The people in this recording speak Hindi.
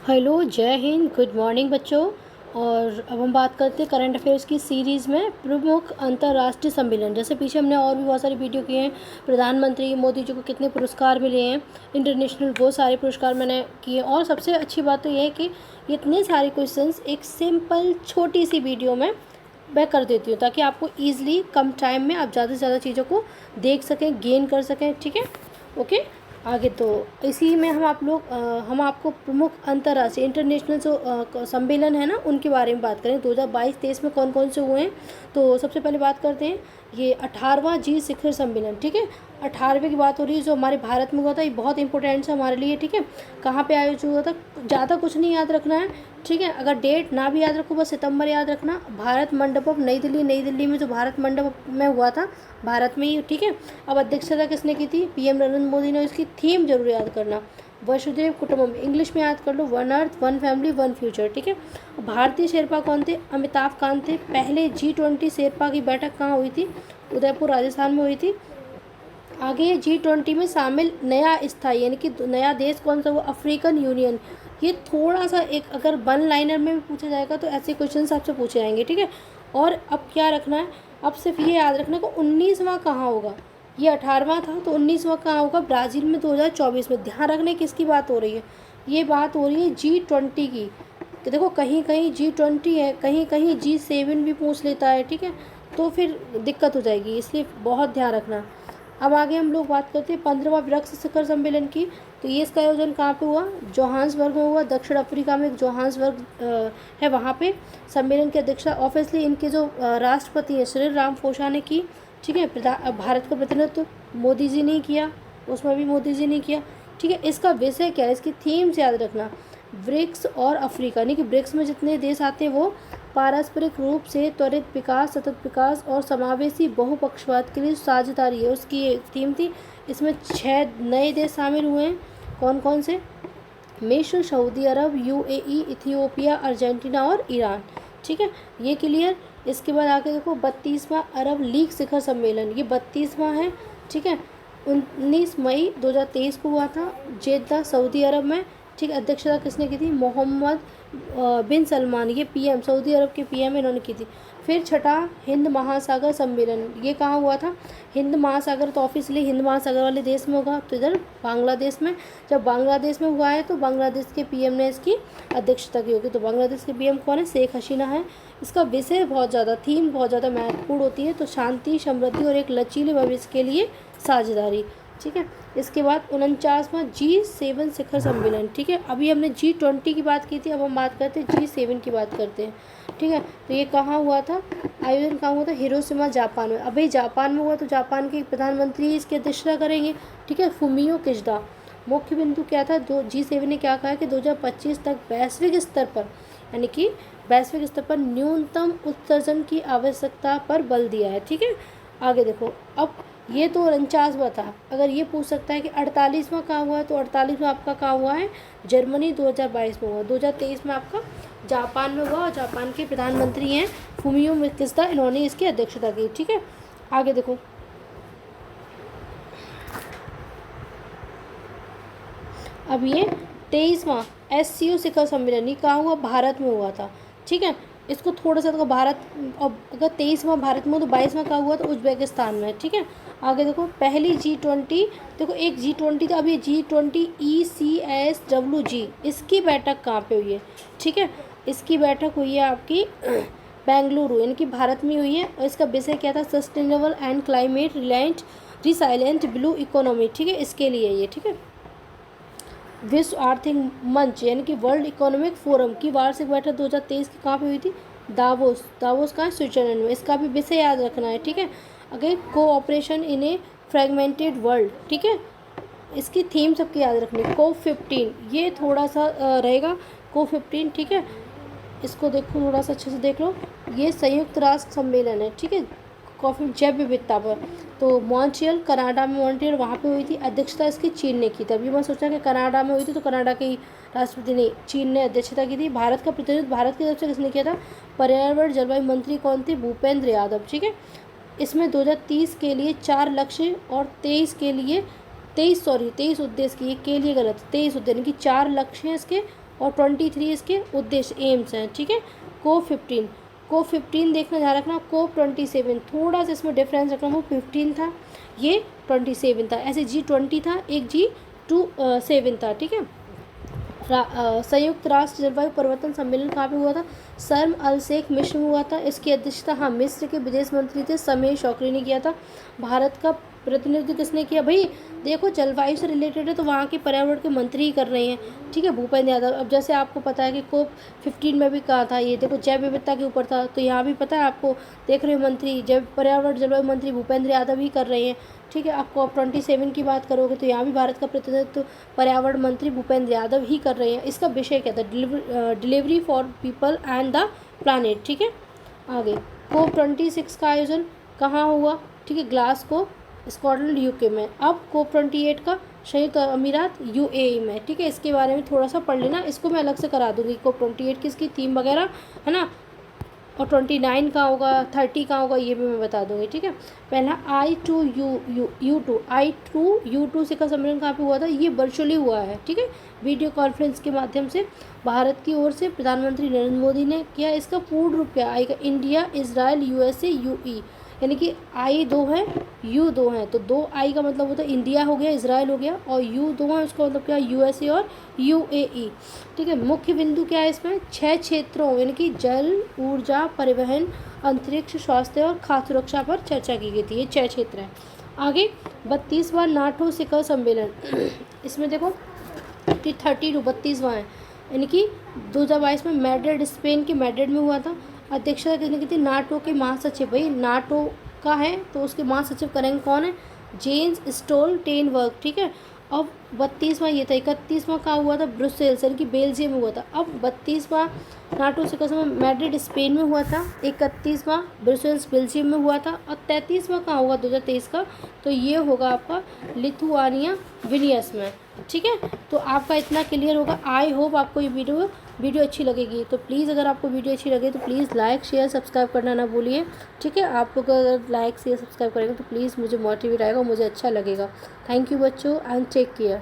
हेलो, जय हिंद, गुड मॉर्निंग बच्चों। और अब हम बात करते हैं करंट अफेयर्स की सीरीज़ में प्रमुख अंतर्राष्ट्रीय सम्मेलन। जैसे पीछे हमने और भी बहुत सारी वीडियो किए हैं, प्रधानमंत्री मोदी जी को कितने पुरस्कार मिले हैं इंटरनेशनल, वो सारे पुरस्कार मैंने किए। और सबसे अच्छी बात तो ये है कि इतने सारे क्वेश्चंस एक सिंपल छोटी सी वीडियो में मैं कर देती हूँ, ताकि आपको ईजिली कम टाइम में आप ज़्यादा से ज़्यादा चीज़ों को देख सकें, गेन कर सकें। ठीक है, ओके। आगे तो इसी में हम आपको प्रमुख अंतर्राष्ट्रीय इंटरनेशनल जो सम्मेलन है ना, उनके बारे में बात करें। 2022-23 में कौन कौन से हुए हैं, तो सबसे पहले बात करते हैं ये 18वां जी शिखर सम्मेलन। ठीक है, 18वें की बात हो रही है, जो हमारे भारत में हुआ था। ये बहुत इंपॉर्टेंट है हमारे लिए। ठीक है, कहाँ पे आयोजित हुआ था, ज़्यादा कुछ नहीं याद रखना है। ठीक है, अगर डेट ना भी याद रखो, बस सितंबर याद रखना। भारत मंडपम, नई दिल्ली। नई दिल्ली में जो भारत मंडपम में हुआ था, भारत में ही। ठीक है, अब अध्यक्षता किसने की थी, पीएम नरेंद्र मोदी ने। इसकी थीम जरूर याद करना, वसुधैव कुटुंबकम। इंग्लिश में याद कर लो, one earth one family one future. ठीक है, भारतीय शेरपा कौन थे, अमिताभ कांत थे। पहले G20 शेरपा की बैठक कहाँ हुई थी, उदयपुर राजस्थान में हुई थी। आगे G20 में शामिल नया स्थायी यानी कि नया देश कौन सा, वो अफ्रीकन यूनियन। ये थोड़ा सा एक अगर वन लाइनर में भी पूछा जाएगा तो ऐसे क्वेश्चन आपसे पूछे जाएंगे। ठीक है, और अब क्या रखना है, अब सिर्फ ये याद रखना कि 19वां कहाँ होगा। ये 18वां था, तो 19वां कहाँ होगा, ब्राज़ील में 2024 में। ध्यान रखने किसकी बात हो रही है, ये बात हो रही है G20 की। तो देखो, कहीं कहीं G20 है, कहीं कहीं G7 भी पूछ लेता है। ठीक है, तो फिर दिक्कत हो जाएगी, इसलिए बहुत ध्यान रखना। अब आगे हम लोग बात करते हैं 15वां ब्रिक्स शिखर सम्मेलन की। तो ये इसका आयोजन कहाँ पे हुआ, जोहान्सबर्ग में हुआ। दक्षिण अफ्रीका में एक जोहान्सबर्ग है, वहाँ पे सम्मेलन की अध्यक्षता ऑब्वियसली इनके जो राष्ट्रपति हैं श्री रामफोसा ने की। ठीक है, भारत का प्रतिनिधित्व मोदी जी ने किया, उसमें भी मोदी जी ने किया। ठीक है, इसका विषय क्या है, इसकी थीम से याद रखना, ब्रिक्स और अफ्रीका। यानी कि ब्रिक्स में जितने देश आते हैं वो पारस्परिक रूप से त्वरित विकास, सतत विकास और समावेशी बहुपक्षवाद के लिए साझेदारी है, उसकी ये थीम थी। इसमें 6 नए देश शामिल हुए हैं। कौन कौन से, मिस्र, सऊदी अरब, UAE, इथियोपिया, अर्जेंटीना और ईरान। ठीक है, ये क्लियर। इसके बाद आगे देखो 32वां अरब लीग शिखर सम्मेलन, ये 32वां है। ठीक है, 19 मई 2023 को हुआ था, जेद्दा सऊदी अरब में। ठीक, अध्यक्षता किसने की थी, मोहम्मद बिन सलमान, ये पीएम, सऊदी अरब के पीएम इन्होंने की थी। फिर छठा हिंद महासागर सम्मेलन, ये कहाँ हुआ था, हिंद महासागर, तो ऑफिसली हिंद महासागर वाले देश में होगा, तो इधर बांग्लादेश में। जब बांग्लादेश में हुआ है तो बांग्लादेश के पीएम ने इसकी अध्यक्षता की होगी। तो बांग्लादेश के पीएम कौन है, शेख हसीना है। इसका विषय बहुत ज़्यादा, थीम बहुत ज़्यादा महत्वपूर्ण होती है, तो शांति, समृद्धि और एक लचीले भविष्य के लिए साझेदारी। ठीक है, इसके बाद 49वां G7 शिखर सम्मेलन। ठीक है, अभी हमने G20 की बात की थी, अब हम बात करते हैं G7 की बात करते हैं। ठीक है, तो ये कहाँ हुआ था, आयोजन कहाँ हुआ था, हिरोशिमा जापान में। अभी जापान में हुआ, तो जापान के प्रधानमंत्री इसकी अध्यक्षता करेंगे। ठीक है, फुमियो किशिदा। मुख्य बिंदु क्या था, G7 ने क्या कहा कि 2025 तक वैश्विक स्तर पर, यानी कि वैश्विक स्तर पर न्यूनतम उत्सर्जन की आवश्यकता पर बल दिया है। ठीक है, आगे देखो, अब ये तो 49वां था। अगर ये पूछ सकता है कि 48वां कहाँ हुआ है, तो 48वां आपका कहाँ हुआ है, जर्मनी 2022 में हुआ। 2023 में आपका जापान में हुआ, और जापान के प्रधानमंत्री हैं फुमियो किशिदा, इन्होंने इसकी अध्यक्षता की। ठीक है, आगे देखो, अब ये 23वां SCO शिखर सम्मेलन, ये कहाँ हुआ, भारत में हुआ था। ठीक है, इसको थोड़ा सा देखो, भारत, अब अगर 23वां भारत में हो तो 22वां कहाँ हुआ, तो उज्बेकिस्तान में। ठीक है, आगे देखो, पहली G20, देखो एक G20 था, अब ये G20 ECSWG, इसकी बैठक कहाँ पे हुई है। ठीक है, इसकी बैठक हुई है आपकी बेंगलुरु, यानी कि भारत में हुई है। और इसका विषय क्या था, sustainable and climate resilient blue economy. ठीक है, इसके लिए ये। ठीक है, विश्व आर्थिक मंच यानी कि वर्ल्ड इकोनॉमिक फोरम की वार्षिक बैठक 2023 की कहाँ पे हुई थी, दावोस। दावोस कहाँ है, स्विट्जरलैंड में। इसका भी विषय याद रखना है। ठीक है, अगर cooperation in a fragmented world. ठीक है, इसकी थीम सबकी याद रखनी, COP15, ये थोड़ा सा रहेगा COP15। ठीक है, इसको देखो, थोड़ा सा अच्छे से देख लो, ये संयुक्त राष्ट्र सम्मेलन है। ठीक है, कॉफी जैव विविधता पर, तो मॉन्ट्रियल कनाडा में, मॉन्ट्रियल वहाँ पे हुई थी। अध्यक्षता इसकी चीन ने की थी। अभी मैं सोचा कि कनाडा में हुई थी, तो कनाडा के राष्ट्रपति ने, चीन ने अध्यक्षता की थी। भारत का प्रतिनिधित्व भारत की तरफ से किसने किया था, पर्यावरण जलवायु मंत्री कौन थे, भूपेंद्र यादव। ठीक है, इसमें 2030 के लिए 4 लक्ष्य और 23 के लिए 23 उद्देश्य की, के लिए गलत, 23 उद्देश्य, यानी कि 4 लक्ष्य हैं इसके और 23 इसके उद्देश्य एम्स हैं, ठीक है। को 15 देखना, ध्यान रखना, को 27 थोड़ा सा इसमें डिफरेंस रखना, वो 15 था, ये 27 था। ऐसे G20 था, एक G7 था, ठीक है। संयुक्त राष्ट्र जलवायु परिवर्तन सम्मेलन कहाँ पे हुआ था? शर्म अल शेख मिस्र में हुआ था। इसकी अध्यक्षता हाँ मिस्र के विदेश मंत्री थे समीर शौकरी ने किया था। भारत का प्रतिनिधित्व किसने किया? भाई देखो जलवायु से रिलेटेड है तो वहाँ के पर्यावरण के मंत्री ही कर रहे हैं, ठीक है, भूपेंद्र यादव। अब जैसे आपको पता है कि COP15 में भी कहा था, ये देखो जैव विविधता के ऊपर था, तो यहाँ भी पता है आपको, देख रहे हो मंत्री जैव पर्यावरण जलवायु मंत्री भूपेंद्र यादव ही कर रहे हैं, ठीक है। आप COP27 की बात करोगे तो यहाँ भी भारत का प्रतिनिधित्व पर्यावरण मंत्री भूपेंद्र यादव ही कर रहे हैं। इसका विषय क्या था? Delivery for people and the planet, ठीक है। आगे COP26 का आयोजन कहाँ हुआ? ठीक है, ग्लासगो स्कॉटलैंड UK में। अब COP28 का संयुक्त अमीरात UAE में, ठीक है। इसके बारे में थोड़ा सा पढ़ लेना, इसको मैं अलग से करा दूंगी। COP28 की इसकी थीम वगैरह है ना, और 29 कहाँ होगा, 30 कहाँ होगा, ये भी मैं बता दूंगी, ठीक है। पहला I2U2 शिखर सम्मेलन कहाँ पे हुआ था? ये वर्चुअली हुआ है, ठीक है, वीडियो कॉन्फ्रेंस के माध्यम से। भारत की ओर से प्रधानमंत्री नरेंद्र मोदी ने किया। इसका पूर्ण रूप क्या आएगा? इंडिया, इजराइल, USA, UE, यानी कि I 2 है, U 2 है, तो 2 I का मतलब होता है इंडिया हो गया, इजराइल हो गया, और U 2 है, उसका मतलब क्या? USA और UAE, ठीक है। मुख्य बिंदु क्या है इसमें? 6 क्षेत्रों यानी कि जल, ऊर्जा, परिवहन, अंतरिक्ष, स्वास्थ्य और खाद्य सुरक्षा पर चर्चा की गई थी। ये 6 क्षेत्र हैं। आगे 32वां नाटो शिखर सम्मेलन इसमें देखो 32वां है, यानी कि 2022 में मैड्रिड, स्पेन के मैड्रिड में हुआ था। अध्यक्षता किसने की थी? नाटो के महासचिव, भाई नाटो का है तो उसके महासचिव करेंगे कौन है? जेन्स स्टोल्टेनबर्ग, ठीक है। अब 32वां ये था। 31वां कहाँ हुआ था? ब्रुसेल्स यानी कि बेल्जियम में हुआ था। अब 32वां नाटो शिखर सम्मेलन मैड्रिड स्पेन में हुआ था, 31वां ब्रुसेल्स बेल्जियम में हुआ था, और 33वां कहाँ होगा 2023 का? तो ये होगा आपका लिथुआनिया विलियस में, ठीक है। तो आपका इतना क्लियर होगा। आई होप आपको ये वीडियो अच्छी लगेगी। तो प्लीज़ अगर आपको वीडियो अच्छी लगे तो प्लीज़ लाइक शेयर सब्सक्राइब करना ना भूलिए, ठीक है। आप लोग अगर लाइक शेयर सब्सक्राइब करेंगे तो प्लीज़ मुझे मोटिवेट आएगा, मुझे अच्छा लगेगा। थैंक यू बच्चों एंड टेक केयर।